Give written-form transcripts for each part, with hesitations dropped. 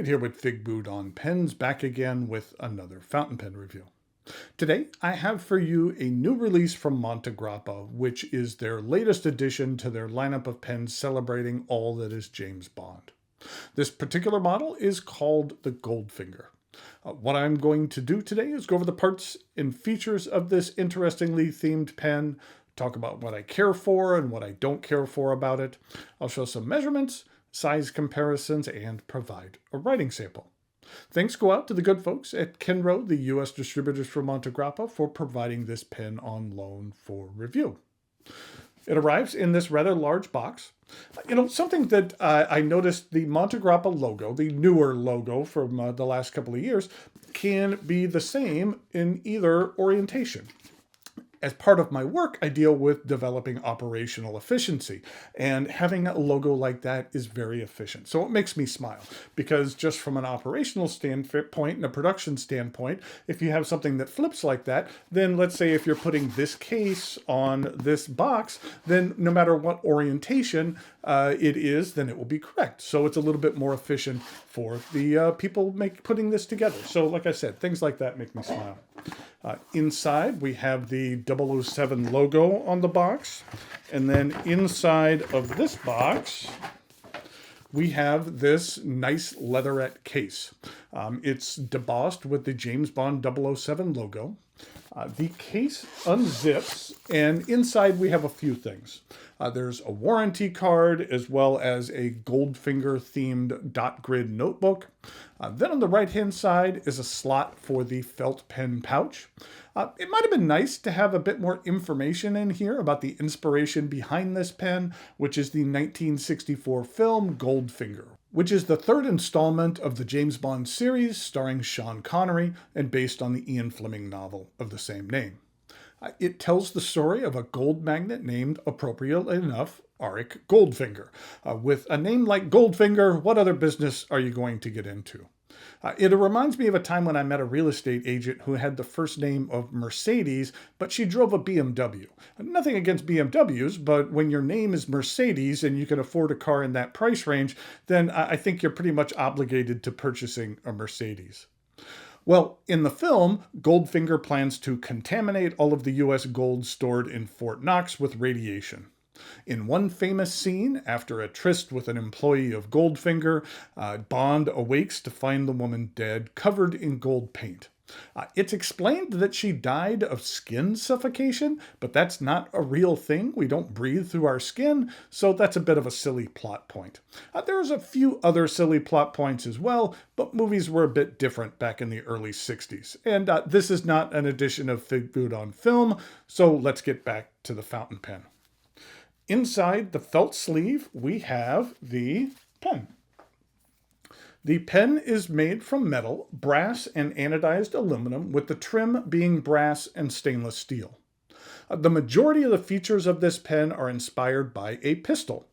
David here with Figboot on Pens, back again with another fountain pen review. Today, I have for you a new release from Montegrappa, which is their latest addition to their lineup of pens celebrating all that is James Bond. This particular model is called the Goldfinger. What I'm going to do today is go over the parts and features of this interestingly themed pen, talk about what I care for and what I don't care for about it. I'll show some measurements, size comparisons, and provide a writing sample. Thanks go out to the good folks at Kenro, the U.S. distributors for Montegrappa, for providing this pen on loan for review. It arrives in this rather large box. Something that I noticed, the Montegrappa logo, the newer logo from the last couple of years, can be the same in either orientation. As part of my work, I deal with developing operational efficiency, and having a logo like that is very efficient. So it makes me smile, because just from an operational standpoint and a production standpoint, if you have something that flips like that, then let's say if you're putting this case on this box, then no matter what orientation it is, then it will be correct. So it's a little bit more efficient for the people putting this together. So like I said, things like that make me smile. Inside, we have the 007 logo on the box. And then inside of this box, we have this nice leatherette case. It's debossed with the James Bond 007 logo. The case unzips, and inside we have a few things. There's a warranty card, as well as a Goldfinger themed dot grid notebook. Then on the right-hand side is a slot for the felt pen pouch. It might have been nice to have a bit more information in here about the inspiration behind this pen, which is the 1964 film Goldfinger, which is the third installment of the James Bond series starring Sean Connery and based on the Ian Fleming novel of the same name. It tells the story of a gold magnate named, appropriately enough, Arik Goldfinger. With a name like Goldfinger, what other business are you going to get into? It reminds me of a time when I met a real estate agent who had the first name of Mercedes, but she drove a BMW. Nothing against BMWs, but when your name is Mercedes and you can afford a car in that price range, then I think you're pretty much obligated to purchasing a Mercedes. Well, in the film, Goldfinger plans to contaminate all of the U.S. gold stored in Fort Knox with radiation. In one famous scene, after a tryst with an employee of Goldfinger, Bond awakes to find the woman dead, covered in gold paint. It's explained that she died of skin suffocation, but that's not a real thing. We don't breathe through our skin, so that's a bit of a silly plot point. There's a few other silly plot points as well, but movies were a bit different back in the early 60s. And this is not an edition of Figboot on film, so let's get back to the fountain pen. Inside the felt sleeve, we have the pen. The pen is made from metal, brass, and anodized aluminum, with the trim being brass and stainless steel. The majority of the features of this pen are inspired by a pistol.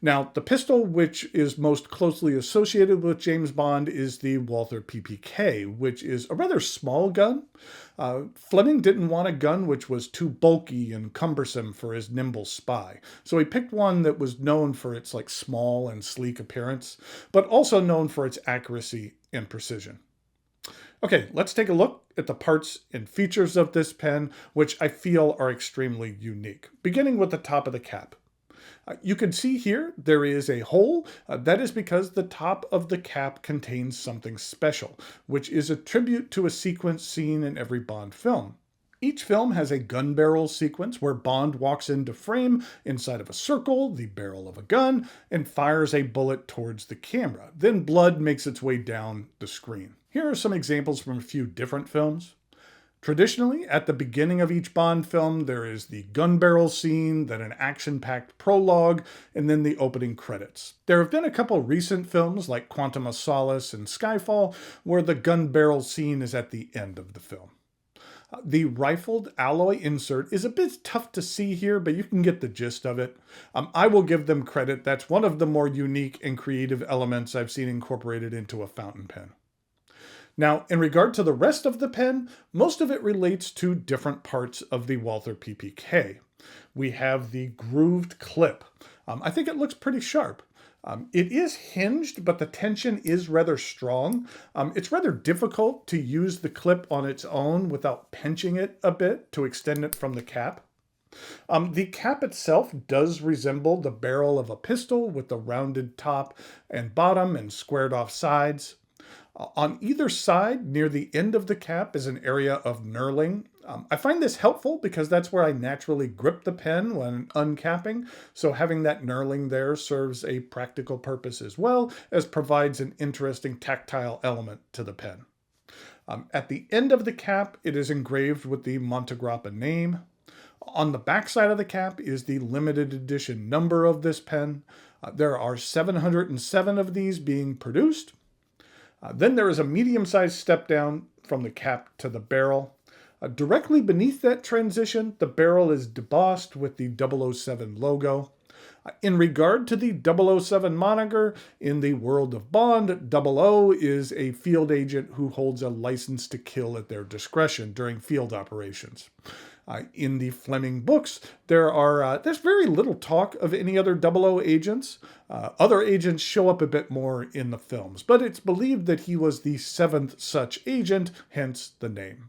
Now, the pistol which is most closely associated with James Bond is the Walther PPK, which is a rather small gun. Fleming didn't want a gun which was too bulky and cumbersome for his nimble spy, so he picked one that was known for its small and sleek appearance, but also known for its accuracy and precision. Okay, let's take a look at the parts and features of this pen, which I feel are extremely unique, beginning with the top of the cap. You can see here there is a hole. That is because the top of the cap contains something special, which is a tribute to a sequence seen in every Bond film. Each film has a gun barrel sequence where Bond walks into frame inside of a circle, the barrel of a gun, and fires a bullet towards the camera. Then blood makes its way down the screen. Here are some examples from a few different films. Traditionally, at the beginning of each Bond film, there is the gun barrel scene, then an action-packed prologue, and then the opening credits. There have been a couple recent films, like Quantum of Solace and Skyfall, where the gun barrel scene is at the end of the film. The rifled alloy insert is a bit tough to see here, but you can get the gist of it. I will give them credit. That's one of the more unique and creative elements I've seen incorporated into a fountain pen. Now, in regard to the rest of the pen, most of it relates to different parts of the Walther PPK. We have the grooved clip. I think it looks pretty sharp. It is hinged, but the tension is rather strong. It's rather difficult to use the clip on its own without pinching it a bit to extend it from the cap. The cap itself does resemble the barrel of a pistol with the rounded top and bottom and squared off sides. On either side, near the end of the cap, is an area of knurling. I find this helpful because that's where I naturally grip the pen when uncapping, so having that knurling there serves a practical purpose as well as provides an interesting tactile element to the pen. At the end of the cap, it is engraved with the Montegrappa name. On the back side of the cap is the limited edition number of this pen. There are 707 of these being produced. Then there is a medium-sized step down from the cap to the barrel. Directly beneath that transition, the barrel is debossed with the 007 logo. In regard to the 007 moniker, in the world of Bond, 00 is a field agent who holds a license to kill at their discretion during field operations. In the Fleming books, there's very little talk of any other 00 agents. Other agents show up a bit more in the films, but it's believed that he was the 7th such agent, hence the name.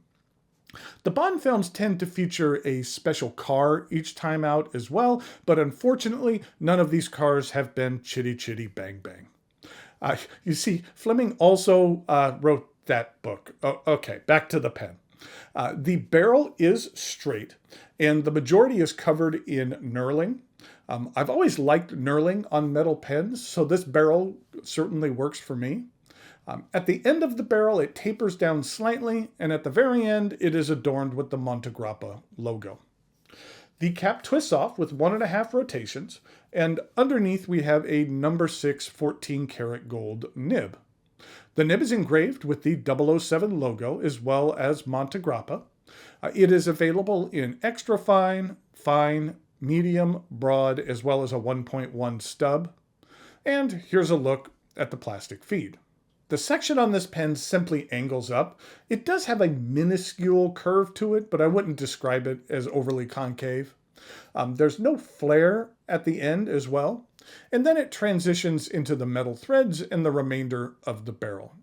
The Bond films tend to feature a special car each time out as well, but unfortunately, none of these cars have been Chitty Chitty Bang Bang. You see, Fleming also wrote that book. Okay, back to the pen. The barrel is straight, and the majority is covered in knurling. I've always liked knurling on metal pens, so this barrel certainly works for me. At the end of the barrel, it tapers down slightly, and at the very end, it is adorned with the Montegrappa logo. The cap twists off with 1.5 rotations, and underneath we have a number 6 14-karat gold nib. The nib is engraved with the 007 logo as well as Montegrappa. It is available in extra fine, fine, medium, broad, as well as a 1.1 stub. And here's a look at the plastic feed. The section on this pen simply angles up. It does have a minuscule curve to it, but I wouldn't describe it as overly concave. There's no flare at the end as well. And then it transitions into the metal threads and the remainder of the barrel.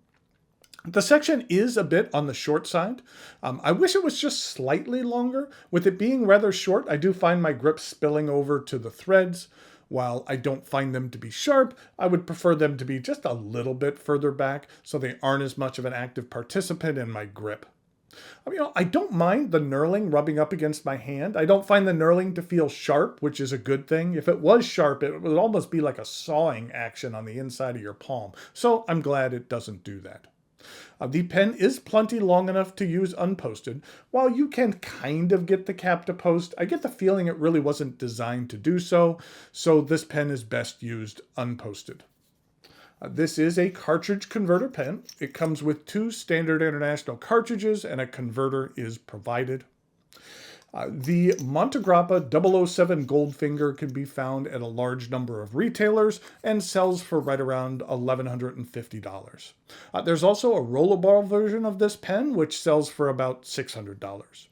The section is a bit on the short side. I wish it was just slightly longer. With it being rather short, I do find my grip spilling over to the threads. While I don't find them to be sharp, I would prefer them to be just a little bit further back so they aren't as much of an active participant in my grip. I don't mind the knurling rubbing up against my hand. I don't find the knurling to feel sharp, which is a good thing. If it was sharp, it would almost be like a sawing action on the inside of your palm. So I'm glad it doesn't do that. The pen is plenty long enough to use unposted. While you can kind of get the cap to post, I get the feeling it really wasn't designed to do so, so this pen is best used unposted. This is a cartridge converter pen. It comes with 2 standard international cartridges and a converter is provided. The Montegrappa 007 Goldfinger can be found at a large number of retailers and sells for right around $1,150. There's also a rollerball version of this pen, which sells for about $600.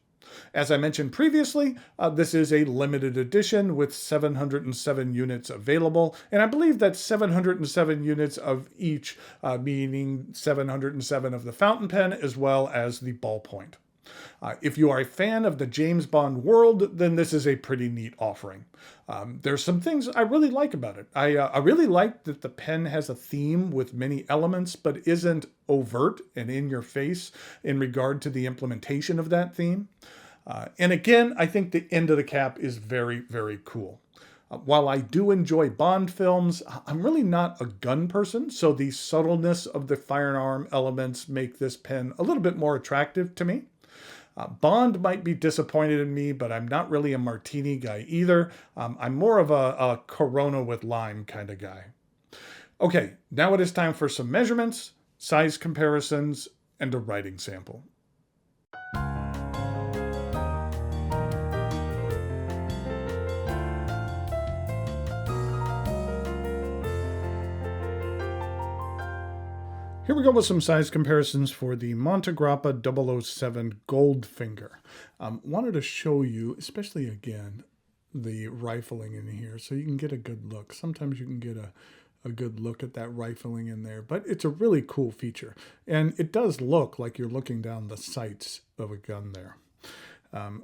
As I mentioned previously, this is a limited edition with 707 units available, and I believe that's 707 units of each, meaning 707 of the fountain pen as well as the ballpoint. If you are a fan of the James Bond world, then this is a pretty neat offering. There's some things I really like about it. I really like that the pen has a theme with many elements, but isn't overt and in your face in regard to the implementation of that theme. And again, I think the end of the cap is very, very cool. While I do enjoy Bond films, I'm really not a gun person, so the subtleness of the firearm elements make this pen a little bit more attractive to me. Bond might be disappointed in me, but I'm not really a martini guy either. I'm more of a Corona with lime kind of guy. Okay, now it is time for some measurements, size comparisons, and a writing sample. Here we go with some size comparisons for the Montegrappa 007 Goldfinger. Wanted to show you, especially again, the rifling in here so you can get a good look. Sometimes you can get a good look at that rifling in there. But it's a really cool feature. And it does look like you're looking down the sights of a gun there.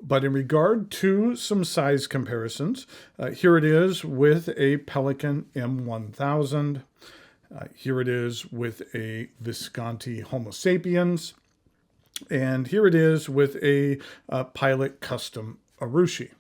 But in regard to some size comparisons, here it is with a Pelican M1000. Here it is with a Visconti Homo sapiens. And here it is with a Pilot Custom Arushi.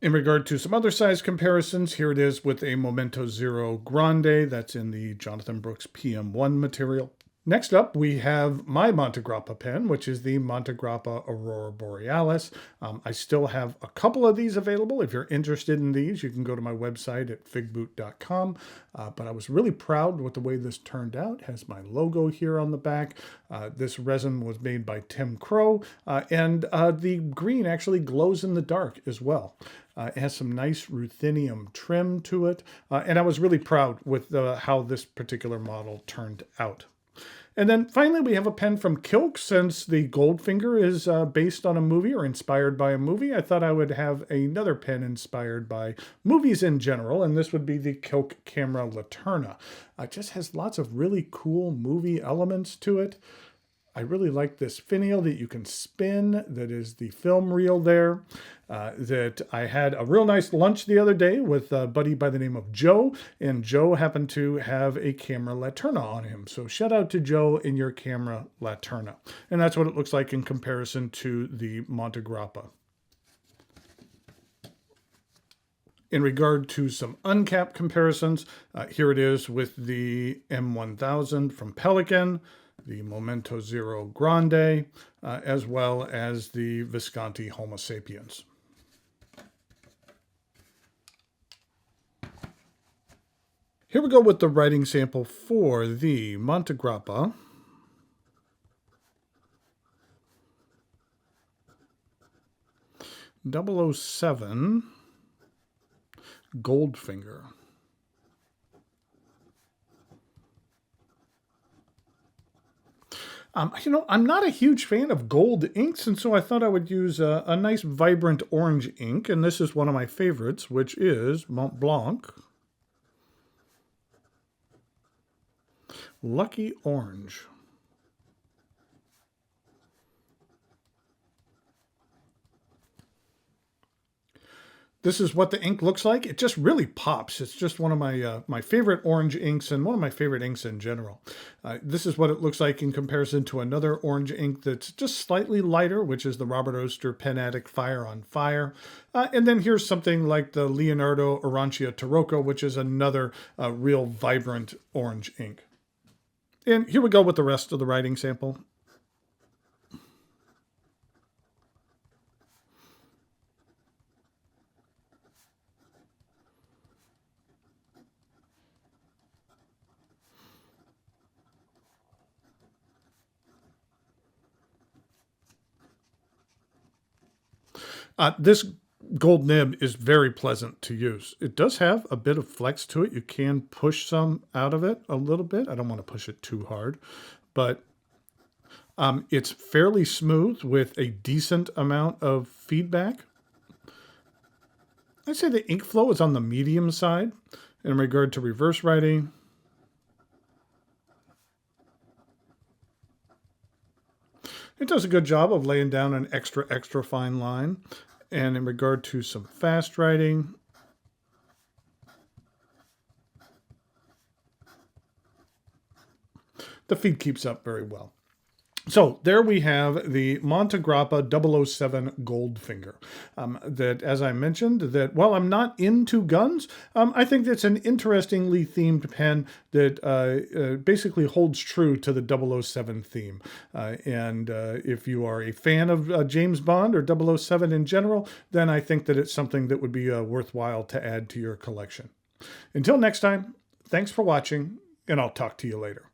In regard to some other size comparisons, here it is with a Momento Zero Grande. That's in the Jonathan Brooks PM1 material. Next up, we have my Montegrappa pen, which is the Montegrappa Aurora Borealis. I still have a couple of these available. If you're interested in these, you can go to my website at figboot.com. But I was really proud with the way this turned out. It has my logo here on the back. This resin was made by Tim Crow, and the green actually glows in the dark as well. It has some nice ruthenium trim to it, and I was really proud with how this particular model turned out. And then finally, we have a pen from Kilk. Since the Goldfinger is based on a movie or inspired by a movie, I thought I would have another pen inspired by movies in general, and this would be the Kilk Camera Laterna. It just has lots of really cool movie elements to it. I really like this finial that you can spin, that is the film reel there. That I had a real nice lunch the other day with a buddy by the name of Joe, and Joe happened to have a camera Laterna on him. So shout out to Joe in your camera Laterna. And that's what it looks like in comparison to the Montegrappa. In regard to some uncapped comparisons, here it is with the M1000 from Pelican, the Momento Zero Grande, as well as the Visconti Homo sapiens. Here we go with the writing sample for the Montegrappa. .007 Goldfinger. I'm not a huge fan of gold inks, and so I thought I would use a nice vibrant orange ink, and this is one of my favorites, which is Mont Blanc Lucky Orange. This is what the ink looks like. It just really pops. It's just one of my favorite orange inks and one of my favorite inks in general. This is what it looks like in comparison to another orange ink that's just slightly lighter, which is the Robert Oster Pen Addict Fire on Fire. And then here's something like the Leonardo Arancia Tarocco, which is another real vibrant orange ink. And here we go with the rest of the writing sample. This gold nib is very pleasant to use. It does have a bit of flex to it. You can push some out of it a little bit. I don't want to push it too hard, but it's fairly smooth with a decent amount of feedback. I'd say the ink flow is on the medium side in regard to reverse writing. It does a good job of laying down an extra fine line. And in regard to some fast writing, the feed keeps up very well. So there we have the Montegrappa 007 Goldfinger. That, as I mentioned, that while I'm not into guns, I think that's an interestingly themed pen that basically holds true to the 007 theme. And if you are a fan of James Bond or 007 in general, then I think that it's something that would be worthwhile to add to your collection. Until next time, thanks for watching, and I'll talk to you later.